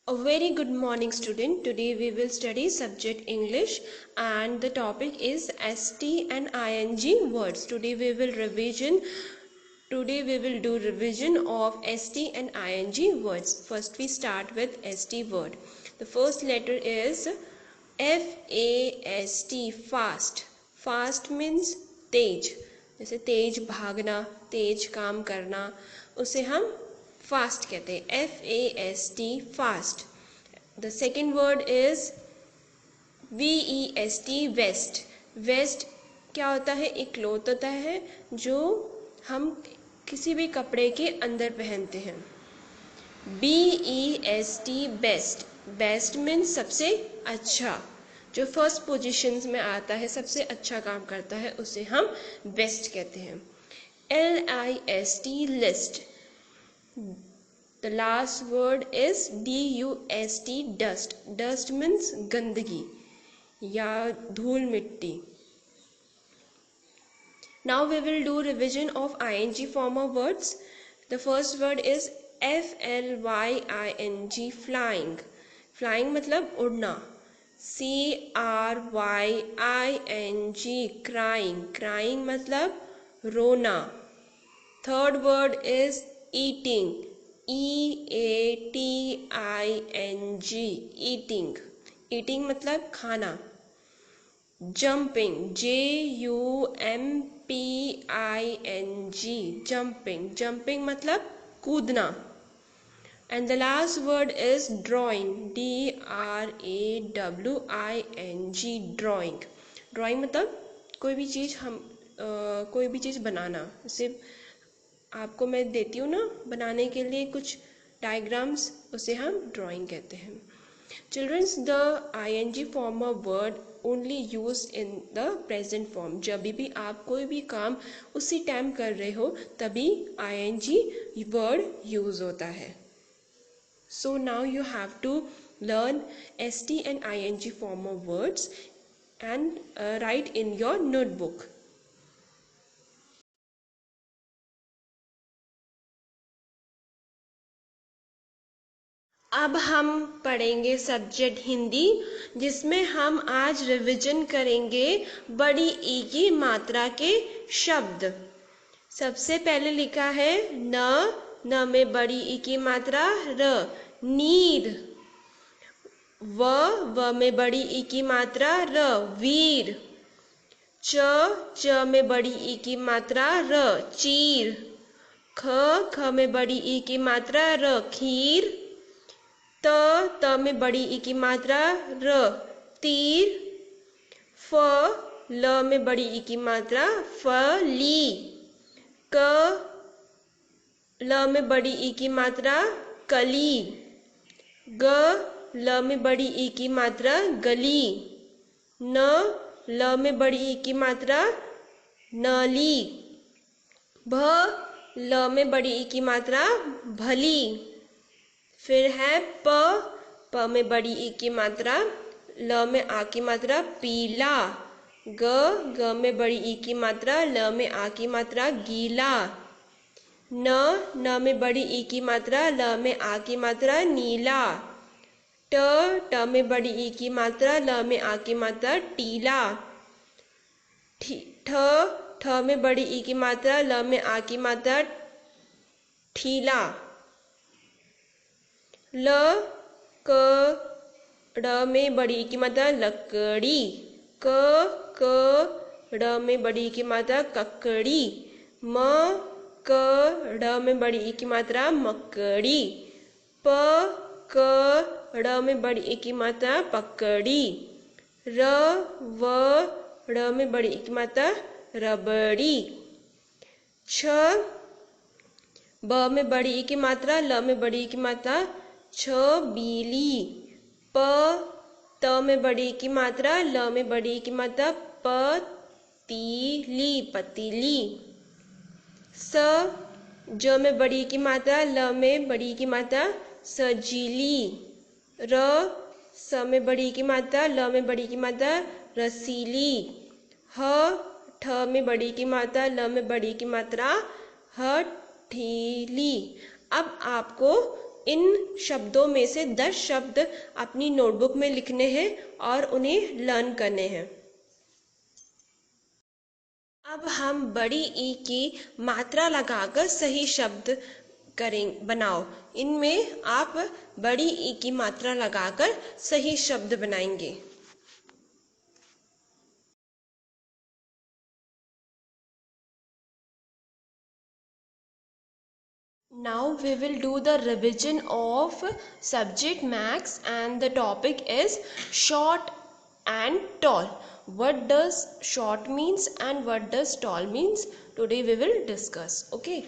A very good morning student. Today we will study subject English and the topic is ST and ING words. Today we will do revision of ST and ING words. First we start with ST word. The first letter is FAST, fast. Fast means तेज, जैसे तेज भागना, तेज काम करना, उसे हम fast कहते हैं, FAST, fast. The second word is VEST, vest. Vest क्या होता है? एक क्लॉथ होता है जो हम किसी भी कपड़े के अंदर पहनते हैं. BEST, best. बेस्ट मीन्स सबसे अच्छा, जो फर्स्ट पोजीशंस में आता है, सबसे अच्छा काम करता है, उसे हम बेस्ट कहते हैं. LIST, list. The last word is DUST, dust. Dust means गंदगी या धूल मिट्टी. Now we will do revision of ING form of words. The first word is FLYING, flying. Flying मतलब उड़ना. CRYING, crying. Crying मतलब रोना. Third word is eating. EATING, eating. Eating मतलब खाना. Jumping, JUMPING, jumping. Jumping मतलब कूदना. And the last word is drawing, DRAWING, drawing. Drawing मतलब कोई भी चीज़ बनाना. जैसे आपको मैं देती हूँ ना बनाने के लिए कुछ डायग्राम्स, उसे हम ड्राइंग कहते हैं. Childrens, the ING form of word only use in the present form. जब भी आप कोई भी काम उसी टाइम कर रहे हो तभी ING वर्ड यूज होता है. So now you have to learn ST and ING form of words and write in your notebook. अब हम पढ़ेंगे सब्जेक्ट हिंदी, जिसमें हम आज रिवीजन करेंगे बड़ी ई की मात्रा के शब्द. सबसे पहले लिखा है न में बड़ी ई की मात्रा र, नीर. व में बड़ी ई की मात्रा र, वीर. च में बड़ी ई की मात्रा र, चीर. ख में बड़ी ई की मात्रा र, खीर. त में बड़ी ई की मात्रा र, तीर. ल में बड़ी ई की मात्रा फली. ल में बड़ी ई की मात्रा कली. ल में बड़ी ई की मात्रा गली. ल में बड़ी ई की मात्रा नली. ल में बड़ी ई की मात्रा भली. फिर है प में बड़ी ई की मात्रा, ल में आ की मात्रा पीला. ग में बड़ी ई की मात्रा, ल में आ की मात्रा गीला. न में बड़ी ई की मात्रा, ल में आ की मात्रा नीला. ट में बड़ी ई की मात्रा, ल में आ की मात्रा टीला. ठ में बड़ी ई की मात्रा, ल में आ की मात्रा ठीला. ल ड़ में बड़ी ई की मात्रा लकड़ी. ड़ में बड़ी ई की मात्रा ककड़ी. ड़ में बड़ी ई की मात्रा मकड़ी. ड़ में बड़ी ई की मात्रा पकड़ी. ड़ में बड़ी ई की मात्रा रबड़ी. ब में बड़ी ई की मात्रा, ल में बड़ी ई की मात्रा छबीली. त में बड़ी ई की मात्रा, ल में बड़ी ई की मात्रा पतीली, पतीली. ज में बड़ी ई की मात्रा, ल में बड़ी ई की मात्रा सजीली. स में बड़ी ई की मात्रा, ल में बड़ी ई की मात्रा रसीली. ठ में बड़ी ई की मात्रा, ल में बड़ी ई की मात्रा हठीली. अब आपको इन शब्दों में से 10 शब्द अपनी नोटबुक में लिखने हैं और उन्हें लर्न करने हैं। अब हम बड़ी ई की मात्रा लगाकर सही शब्द बनाओ। इनमें आप बड़ी ई की मात्रा लगाकर सही शब्द बनाएंगे। Now we will do the revision of subject max, and the topic is short and tall. What does short means and what does tall means? Today we will discuss. Okay.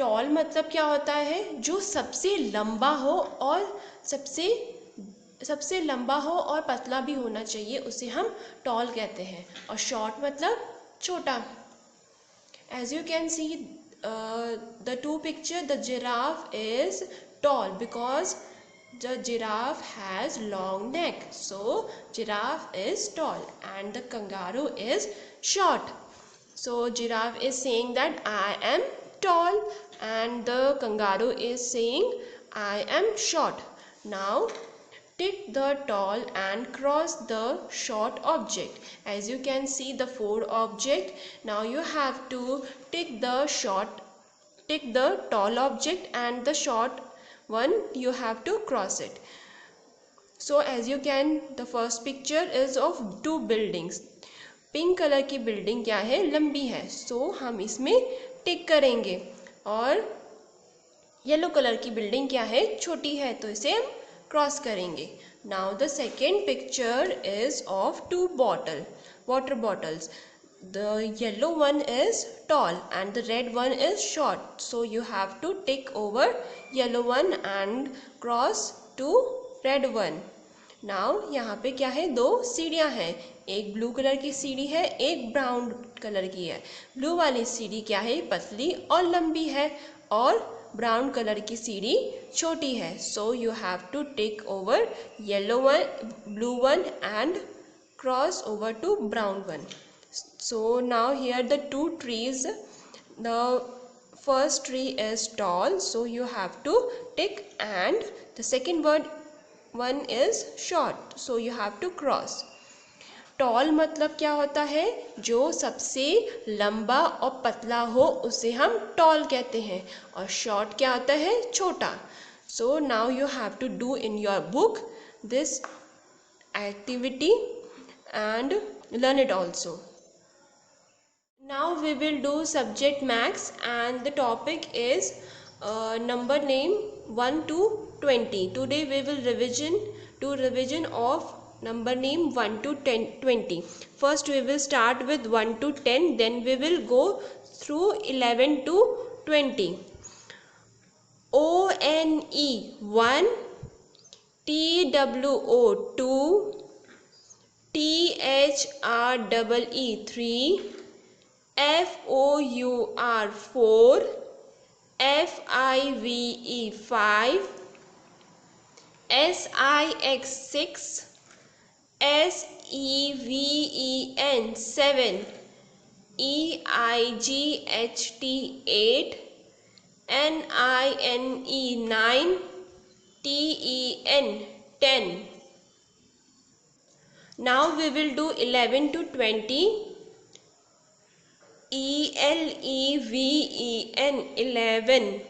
Tall मतलब क्या होता है? जो सबसे लंबा हो और सबसे लंबा हो और पतला भी होना चाहिए, उसे हम tall कहते हैं। और short मतलब छोटा। As you can see, the two picture, the giraffe is tall because the giraffe has long neck, so giraffe is tall, and the kangaroo is short. So giraffe is saying that I am tall, and the kangaroo is saying I am short. Now tick the tall and cross the short object. As you can see the 4 object. Now you have to tick the tall object, and the short one you have to cross it. So as you can, the first picture is of 2 buildings. Pink colour की building क्या है? लंबी है, सो हम इसमें टिक करेंगे। और yellow colour की बिल्डिंग क्या है? छोटी है, तो इसे हम क्रॉस करेंगे। Now the second picture is of 2 water bottles. The yellow one is tall and the red one is short, so you have to tick over yellow one and cross to red one. Now यहाँ पे क्या है? 2 सीढ़ियाँ हैं, एक blue colour की सीढ़ी है, एक ब्राउन कलर की है। ब्लू वाली सीढ़ी क्या है? पतली और लंबी है, और ब्राउन कलर की सीढ़ी छोटी है। So you have to tick over yellow one, blue one and cross over to brown one. So now here the 2 trees, the first tree is tall, so you have to tick, and the second one is short, so you have to cross. Tall मतलब क्या होता है? जो सबसे लंबा और पतला हो उसे हम टॉल कहते हैं, और शॉर्ट क्या होता है? छोटा। So now you have to do in your book this activity and learn it also. Now we will do subject max, and the topic is number name 1 to 20. Today we will do revision of number name 1 to 20. First we will start with 1 to 10, then we will go through 11 to 20. ONE 1, TWO 2, THREE 3, FOUR 4, FIVE 5, SIX 6, SEVEN 7, EIGHT 8, NINE 9, TEN 10. Now we will do 11 to 20. ELEVEN 11,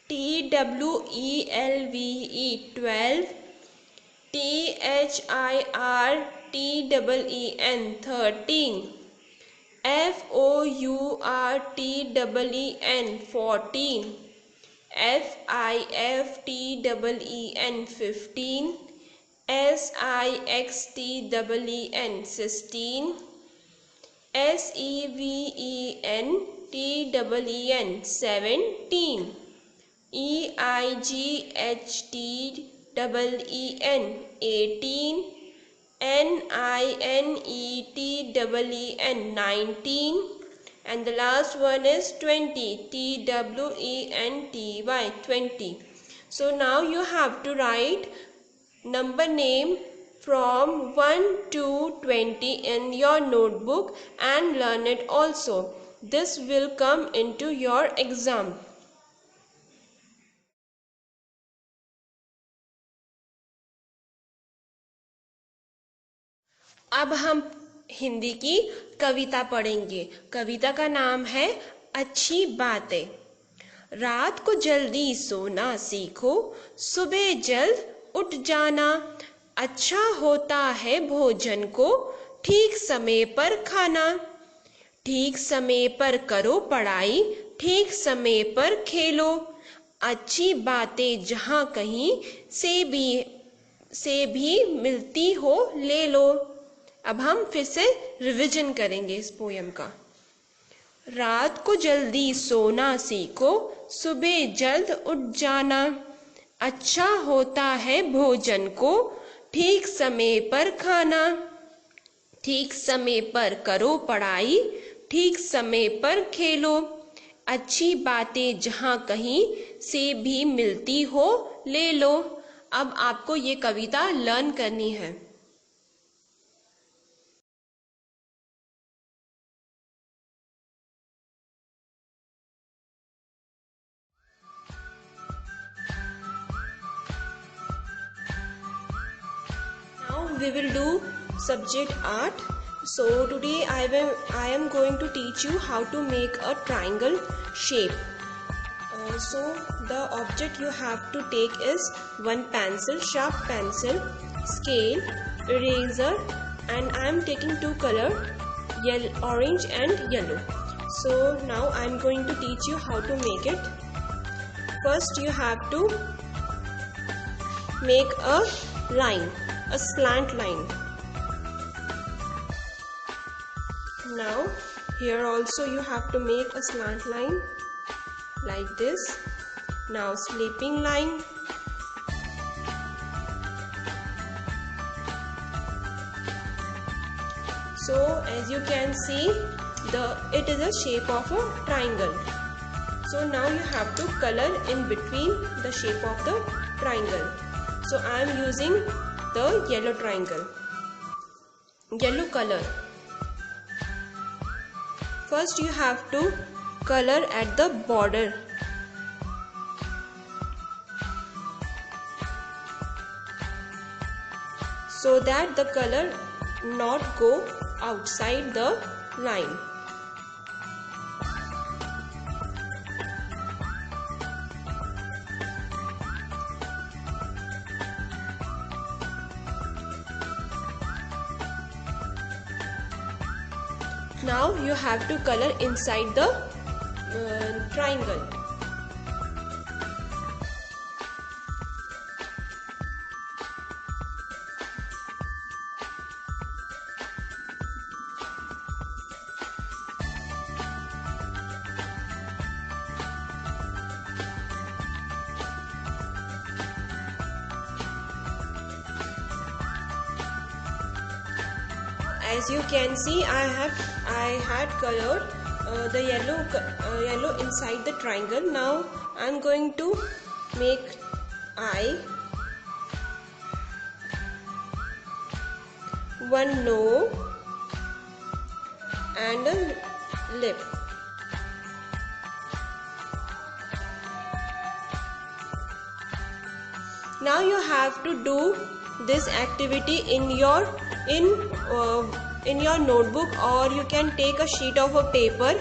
TWELVE 12, THIRTEN 13, FOURTEN 14, FIFTEN 15, SIXTEN 16, SEVENTEN 17, EIGHTEN 18, NINETEN 19, and the last one is 20, TWENTY 20. So now you have to write number name from 1 to 20 in your notebook and learn it also. This will come into your exam. अब हम हिंदी की कविता पढ़ेंगे। कविता का नाम है अच्छी बातें। रात को जल्दी सोना सीखो, सुबह जल्द उठ जाना। अच्छा होता है भोजन को ठीक समय पर खाना। ठीक समय पर करो पढ़ाई, ठीक समय पर खेलो। अच्छी बातें जहाँ कहीं से भी मिलती हो ले लो। अब हम फिर से रिवीजन करेंगे इस पोयम का। रात को जल्दी सोना सीखो, सुबह जल्द उठ जाना। अच्छा होता है भोजन को ठीक समय पर खाना। ठीक समय पर करो पढ़ाई, ठीक समय पर खेलो। अच्छी बातें जहाँ कहीं से भी मिलती हो ले लो। अब आपको ये कविता लर्न करनी है। Now we will do subject art. So today I am going to teach you how to make a triangle shape. So the object you have to take is one pencil, sharp pencil, scale, eraser, and I am taking two color, yellow, orange and yellow. So now I am going to teach you how to make it. First you have to make a line, a slant line. Now here also you have to make a slant line like this. Now sleeping line. So as you can see, it is a shape of a triangle. So now you have to color in between the shape of the triangle. So I am using the yellow triangle, yellow color. First you have to color at the border. So that the color not go outside the line. Now you have to color inside the triangle. As you can see, I had colored the yellow inside the triangle. Now I am going to make eye, one nose and a lip. Now you have to do this activity in your notebook, or you can take a sheet of a paper